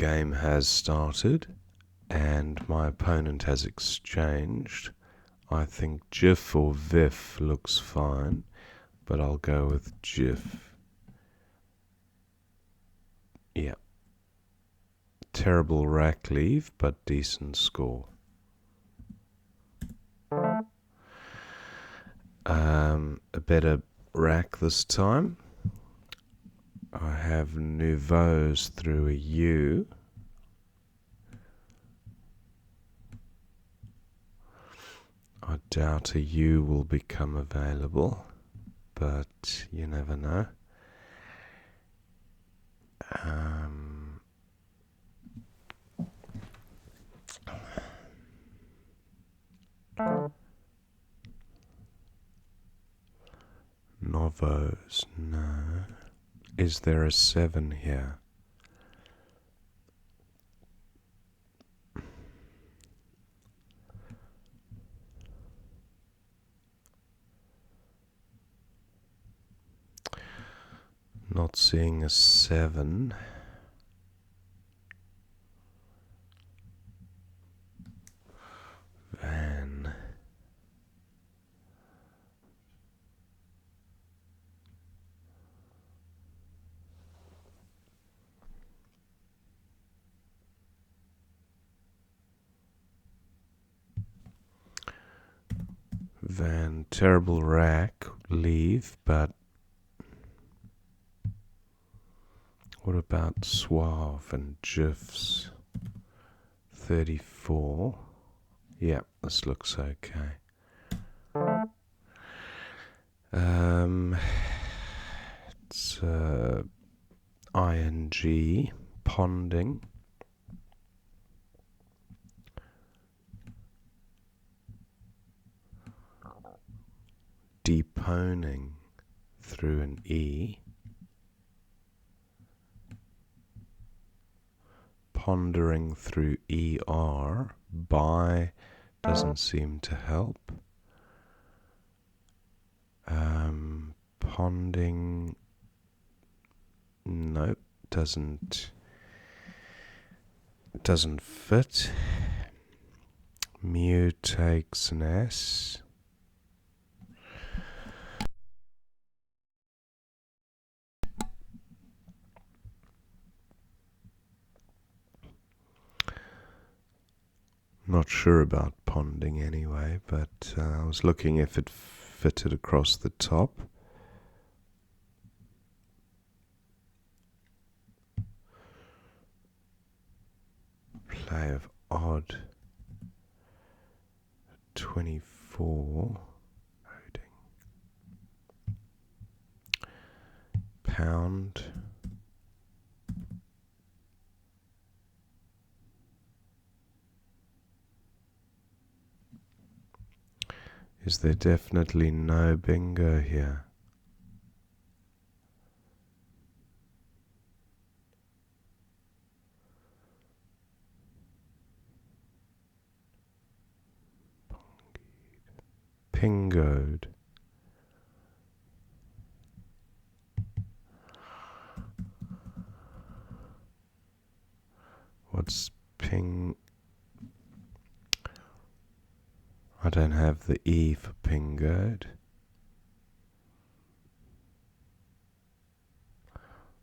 game has started and my opponent has exchanged. I think GIF or VIF looks fine, but I'll go with GIF. Yeah. Terrible rack leave, but decent score. A better rack this time. I have nouveaux through a U. I doubt a U will become available, but you never know. Novos, no. Is there a 7 here? Not seeing a 7. Van. Van, terrible rack, leave, but what about Suave and GIFs? 34. Yeah, this looks okay. It's ing, ponding. Deponing through an E. Pondering through ER. By doesn't seem to help. Ponding, nope, doesn't fit. Mu takes an S. Not sure about ponding anyway, but I was looking if it fitted across the top. Play of odd. 24. Loading. Pound. Is there definitely no bingo here? Pingoed. What's ping? I don't have the E for pingoed.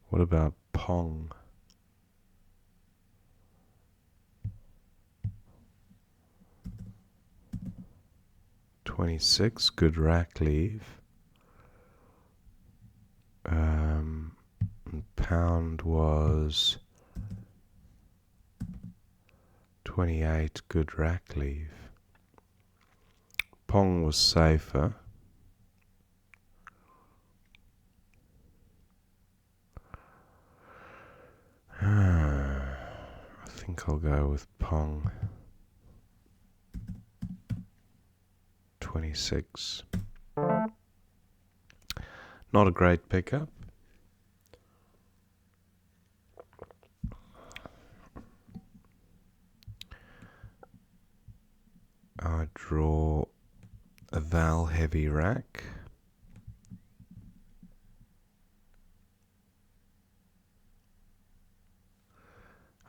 What about pong? $26, good rack leave. Pound was 28, good rack leave. Pong was safer. I think I'll go with Pong. 26. Not a great pickup. I draw a Val heavy rack.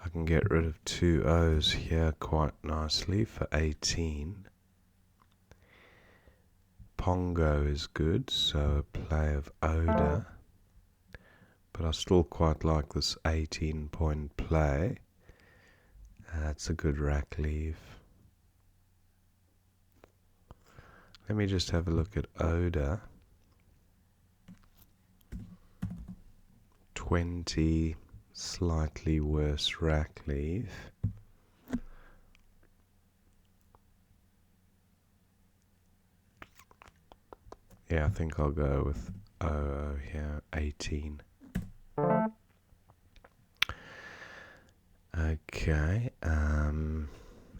I can get rid of 2 O's here quite nicely for 18. Pongo is good, so a play of Oda. But I still quite like this 18-point play. That's a good rack leave. Let me just have a look at Oda. 20, slightly worse rack leave. Yeah, I think I'll go with here, 18. Okay,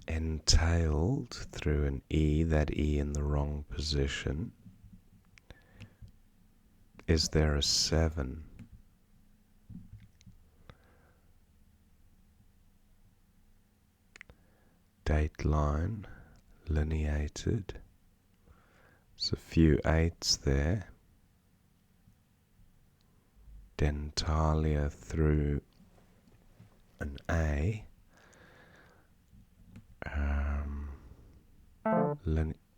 entailed through an E, that E in the wrong position. Is there a 7? Dateline, lineated. There's a few 8s there. Dentalia through an A.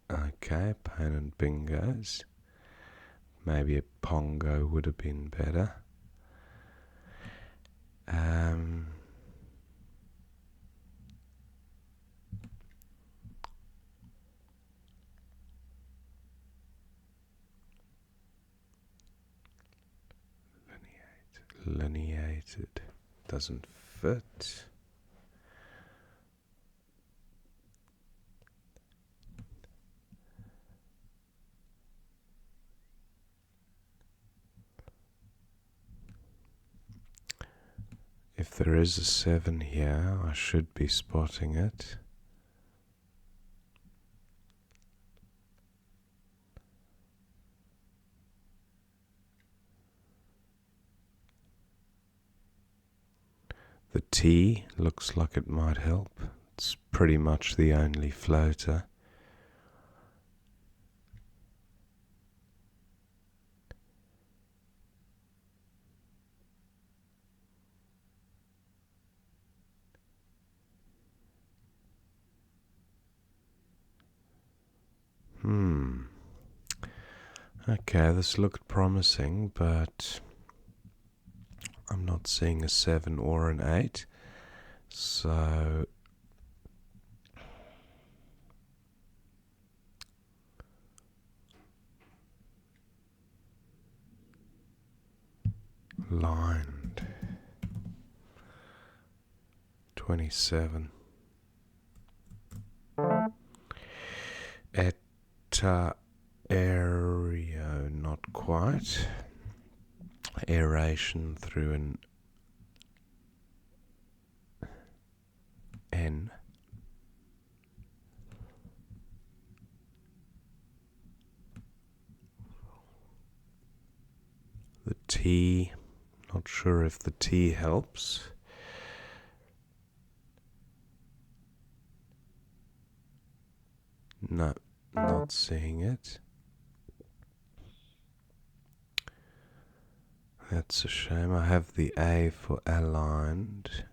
Okay, opponent bingos. Maybe a Pongo would have been better. Lineated doesn't fit. If there is a 7 here, I should be spotting it. The T looks like it might help. It's pretty much the only floater. Okay, this looked promising, but I'm not seeing a 7 or an 8. So lined 27. Aereo, not quite. Aeration through an N. The T, not sure if the T helps. No, not seeing it. That's a shame. I have the A for aligned.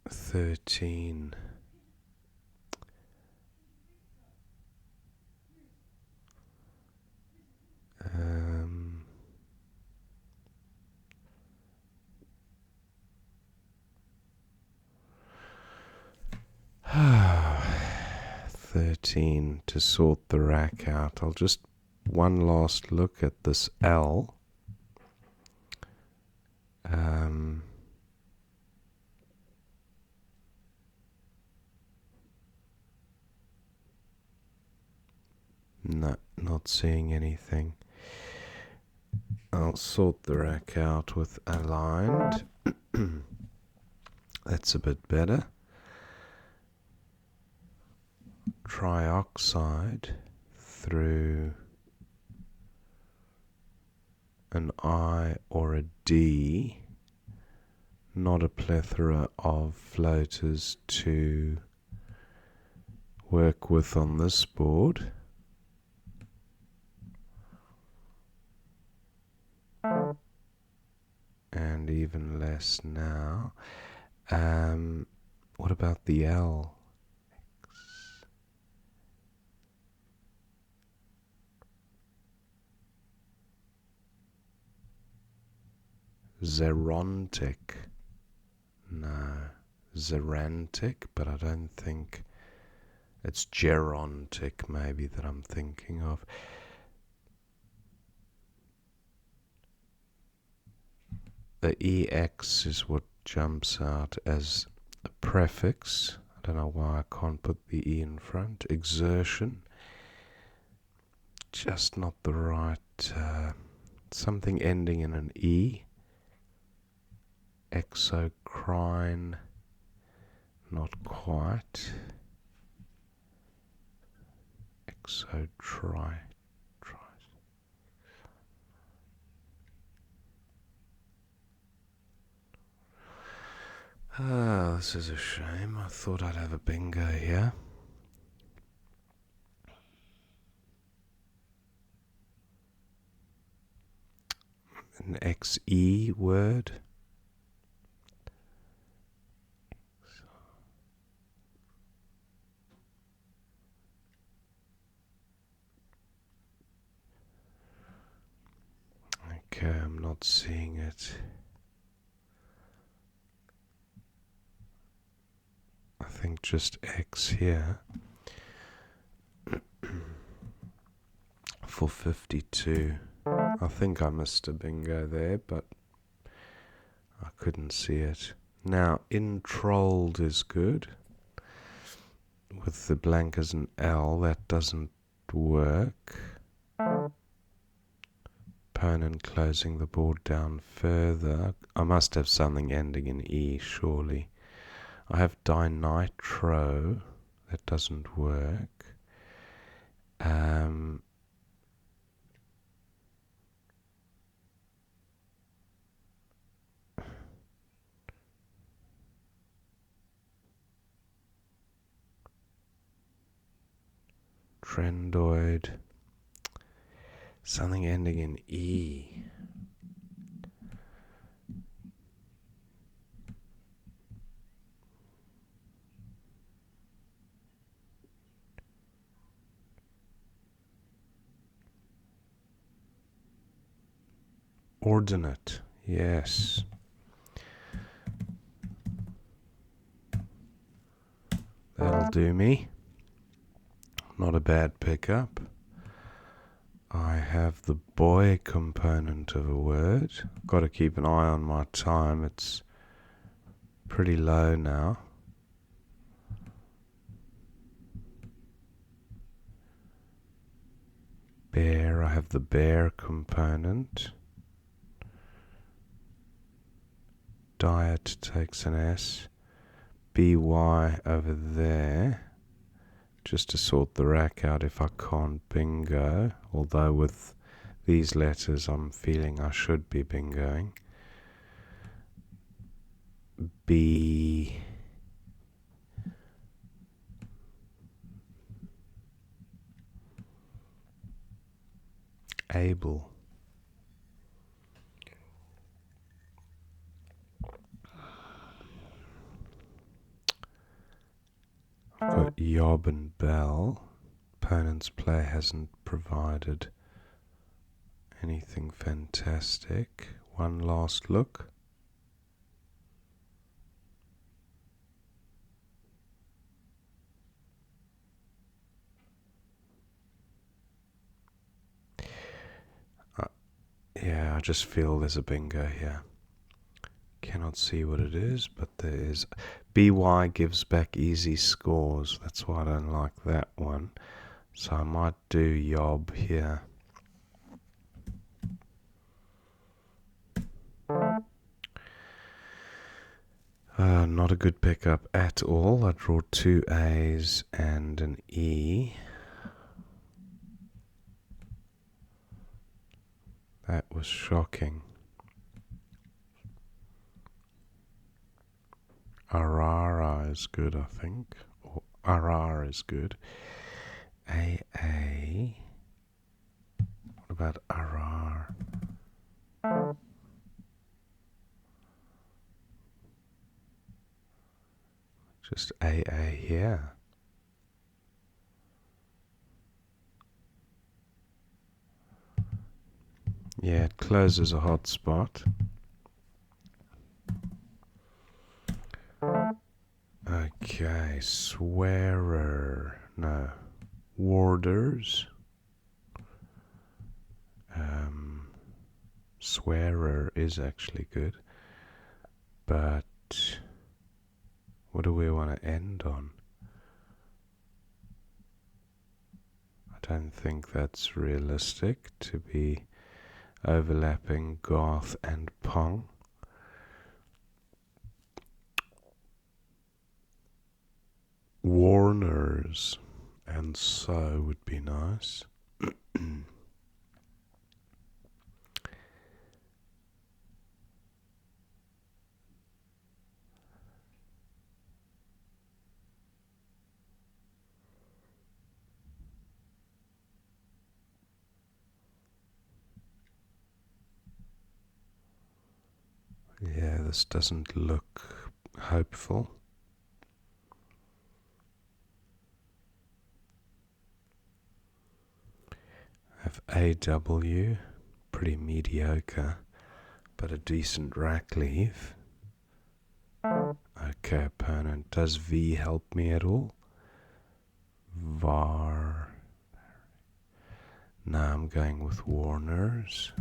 13. To sort the rack out. I'll just one last look at this L. No, not seeing anything. I'll sort the rack out with aligned. That's a bit better. Trioxide through an I or a D. Not a plethora of floaters to work with on this board. and even less now. What about the L? Zerontic. No. Zerantic, but I don't think it's gerontic maybe that I'm thinking of. The EX is what jumps out as a prefix. I don't know why I can't put the E in front. Exertion. Just not the right... something ending in an E. Exocrine. Not quite. Exotri. Ah, this is a shame. I thought I'd have a bingo here. An XE word. Okay, I'm not seeing it. I think just X here. For 52. I think I missed a bingo there, but I couldn't see it. Now, entrolled is good. With the blank as an L, that doesn't work. Opponent closing the board down further. I must have something ending in E, surely. I have dinitro. That doesn't work. Trendoid. Something ending in E. Ordinate. Yes. That'll do me. Not a bad pickup. I have the boy component of a word. Got to keep an eye on my time. It's pretty low now. Bear. I have the bear component. Diet takes an S. BY over there. Just to sort the rack out if I can't bingo. Although with these letters I'm feeling I should be bingoing. B. Able. I've got Yob and Bell. Opponent's play hasn't provided anything fantastic. One last look. Yeah, I just feel there's a bingo here. Cannot see what it is, but there is. BY gives back easy scores. That's why I don't like that one. So I might do Yob here. Not a good pickup at all. I draw two A's and an E. That was shocking. Arara is good, I think. Or Arar is good. AA. What about Arar? Just AA here. Yeah, it closes a hotspot. Okay, swearer. No. Warders. Swearer is actually good. But what do we want to end on? I don't think that's realistic to be overlapping Goth and Pong. Warners and so would be nice. Yeah, this doesn't look hopeful. I have AW, pretty mediocre, but a decent rack leave. Okay, opponent. Does V help me at all? VAR. Now I'm going with Warners.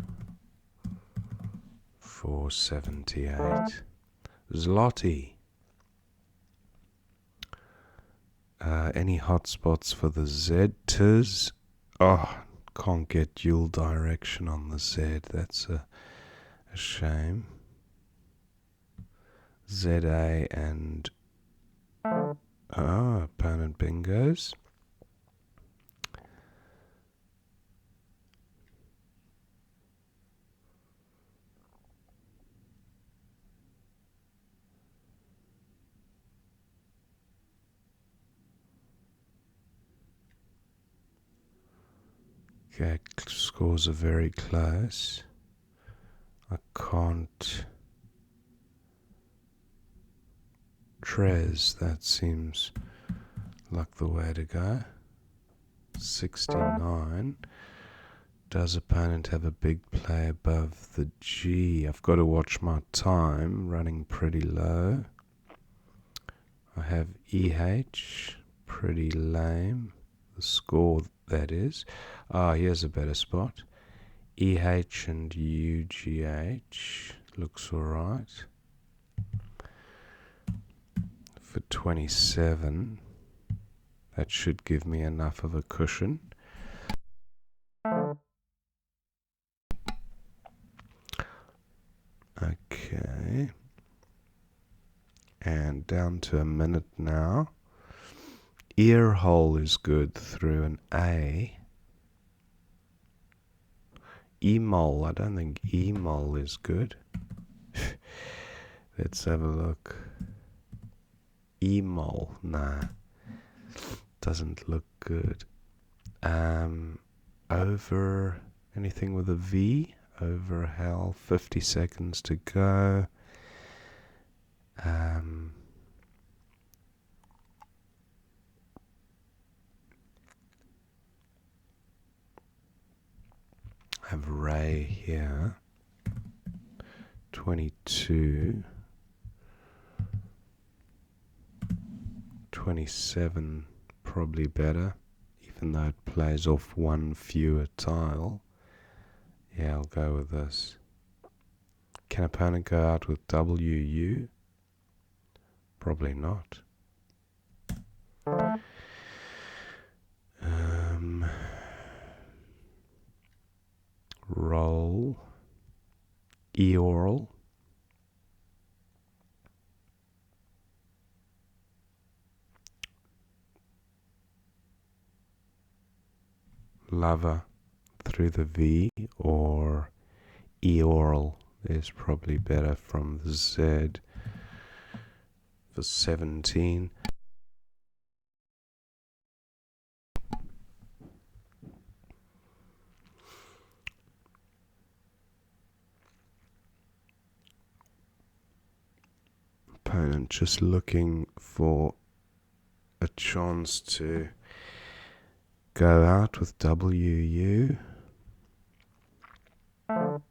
478. Zloty. Any hotspots for the Z-Tiz? Oh, can't get dual direction on the Z. That's a shame. ZA and... Oh, opponent bingos. Okay, scores are very close. I can't... Trez, that seems like the way to go. 69. Does opponent have a big play above the G? I've got to watch my time, running pretty low. I have EH, pretty lame. The score, that is. Here's a better spot. EH and UGH looks alright. For 27, that should give me enough of a cushion. Okay. And down to a minute now. Ear hole is good through an A. E-mole, I don't think E-mole is good. Let's have a look. E-mole, nah. Doesn't look good. Over, anything with a V? Over hell, 50 seconds to go. I have Ray here. 22. 27 probably better, even though it plays off one fewer tile. Yeah, I'll go with this. Can opponent go out with WU? Probably not. Roll. Eoral. Lover through the V, or Eoral is probably better from the Z. For 17. Opponent just looking for a chance to go out with WU. And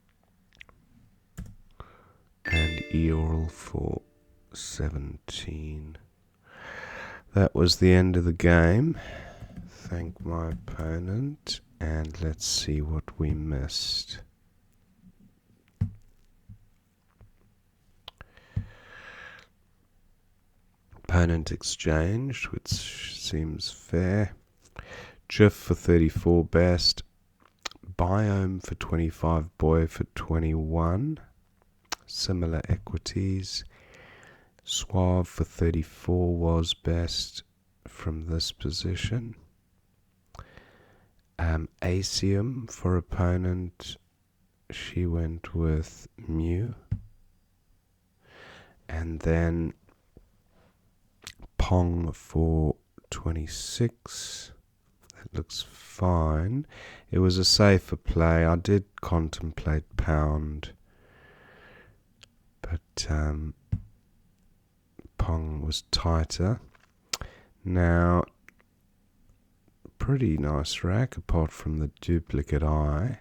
Earl for 17. That was the end of the game. Thank my opponent, and let's see what we missed. Opponent exchanged, which seems fair. Jiff for 34 best. Biome for 25, Boy for 21. Similar equities. Suave for 34 was best from this position. Asium for opponent, she went with Mew. And then Pong for 26. That looks fine. It was a safer play. I did contemplate Pound, but Pong was tighter. Now, pretty nice rack apart from the duplicate eye.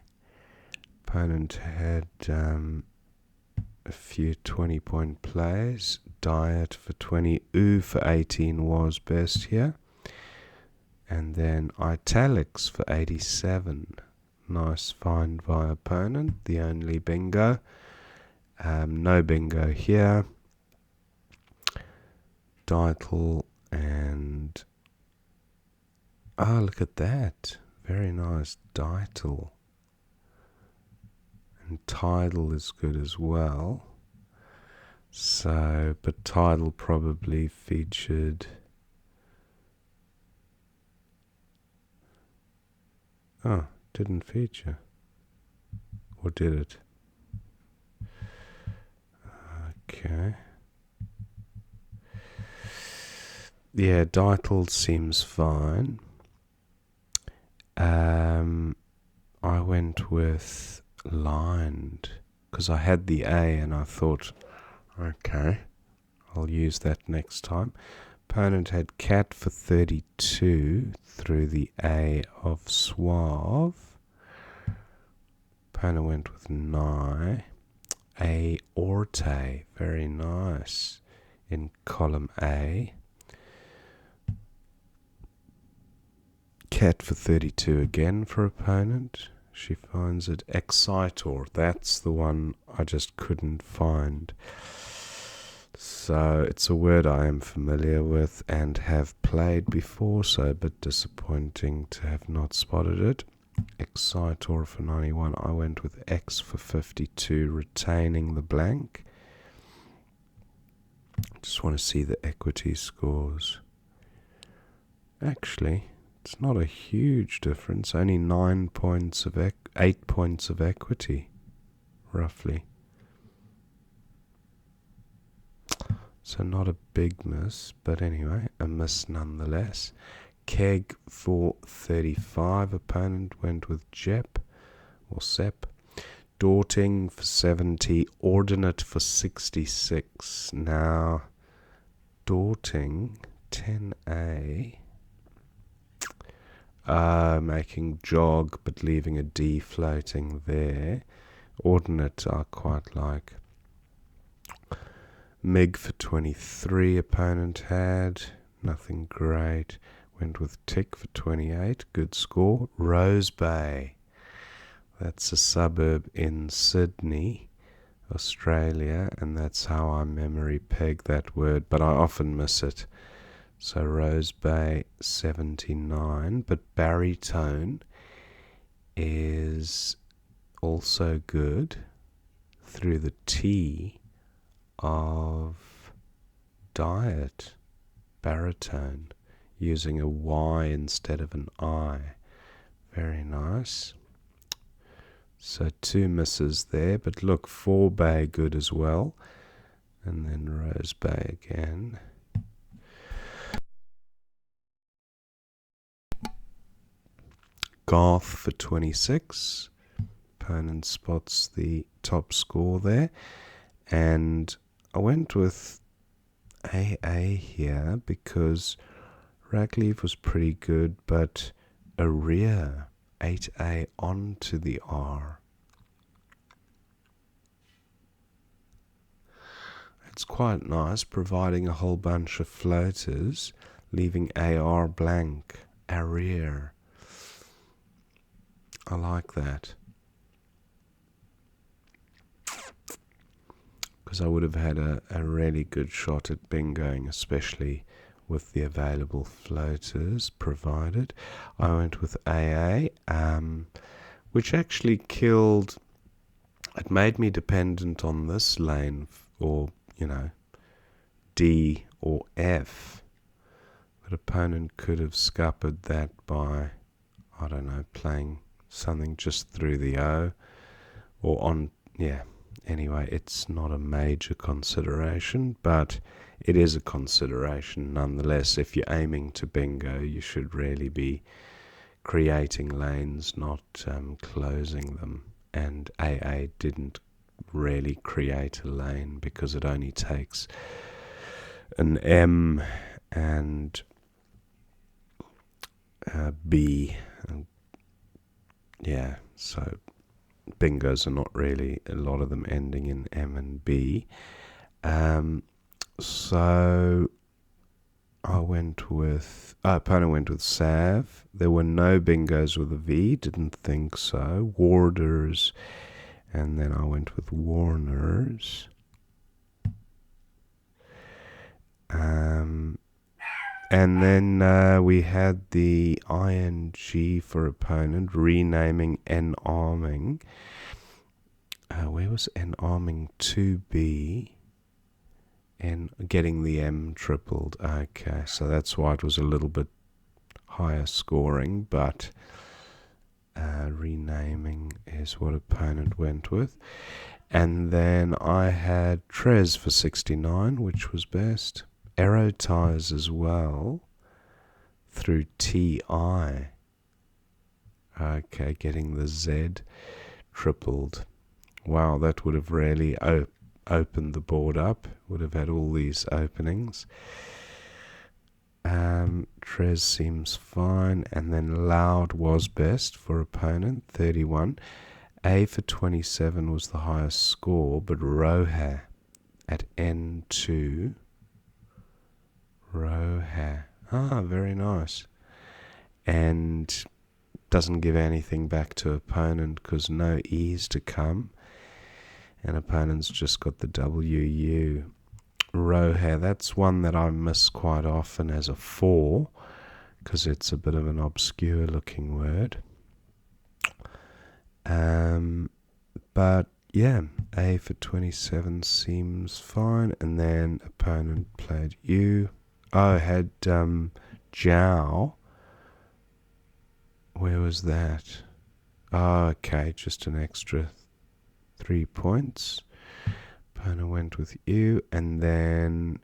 Opponent had a few 20-point plays. Diet for 20, Oo for 18 was best here. And then Italics for 87. Nice find by opponent. The only bingo. No bingo here. Dital and... oh, look at that. Very nice Dital. And Tidal is good as well. So, but Tidal probably featured... oh, didn't feature. Or did it? Okay. Yeah, Dital seems fine. I went with Lined because I had the A and I thought, okay, I'll use that next time. Opponent had Cat for 32 through the A of Suave. Opponent went with Nye. A Orte, very nice, in column A. Cat for 32 again for opponent. She finds it. Excitor, that's the one I just couldn't find. So it's a word I am familiar with and have played before, so a bit disappointing to have not spotted it. Excitor for 91. I went with X for 52, retaining the blank. Just want to see the equity scores. Actually, it's not a huge difference. Only 9 points of 8 points of equity, roughly. So not a big miss, but anyway, a miss nonetheless. Keg for 35. Opponent went with Jep or Sep. Dorting for 70. Ordinate for 66. Now, Dorting 10A. Making jog but leaving a D floating there. Ordinate I quite like. Mig for 23. Opponent had nothing great. Went with Tick for 28. Good score. Rose Bay. That's a suburb in Sydney, Australia, and that's how I memory peg that word, but I often miss it. So Rose Bay 79, but baritone is also good through the T of diet, baritone, using a Y instead of an I. Very nice. So 2 misses there, but look, 4 Bay good as well, and then Rose Bay again. Garth for 26. Opponent spots the top score there. And I went with AA here because Ragleaf was pretty good, but a rear 8A onto the R. It's quite nice, providing a whole bunch of floaters, leaving AR blank, arrear. I like that. Because I would have had a really good shot at bingoing, especially with the available floaters provided. I went with AA, which actually killed. It made me dependent on this lane, or, D or F. But opponent could have scuppered that by, I don't know, playing something just through the O, or on, Anyway, it's not a major consideration, but it is a consideration nonetheless. If you're aiming to bingo, you should really be creating lanes, not closing them. And AA didn't really create a lane because it only takes an M and B. So bingos are not really, a lot of them ending in M and B. So I went with, opponent went with Sav. There were no bingos with a V, didn't think so. Warders, and then I went with Warners. And then we had the ING for opponent, renaming N-arming. Where was N-arming 2B? And getting the M tripled. Okay, so that's why it was a little bit higher scoring, but renaming is what opponent went with. And then I had Trez for 69, which was best. Arrow ties as well through TI. Okay, getting the Z tripled. Wow, that would have really opened the board up. Would have had all these openings. Trez seems fine. And then Loud was best for opponent, 31. A for 27 was the highest score, but Roha at N2. Roha. Very nice. And doesn't give anything back to opponent because no E's to come. And opponent's just got the WU. Roha, that's one that I miss quite often as a 4 because it's a bit of an obscure looking word. But yeah, A for 27 seems fine. And then opponent played U. Had Jiao. Where was that? Okay, just an extra 3 points. Opponent went with U. And then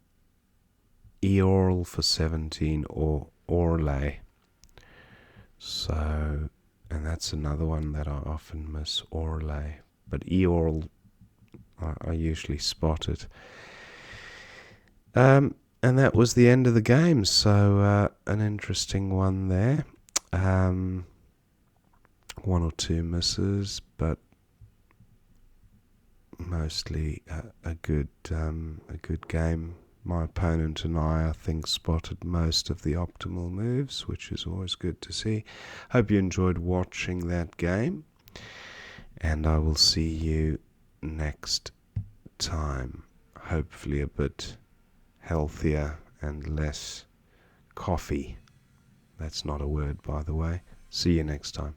Eorl for 17 or Orlay. So, and that's another one that I often miss, Orlay. But Eorl, I usually spot it. And that was the end of the game. So an interesting one there. 1 or 2 misses, but mostly a good game. My opponent and I think, spotted most of the optimal moves, which is always good to see. Hope you enjoyed watching that game, and I will see you next time. Hopefully a bit healthier and less coffee. That's not a word, by the way. See you next time.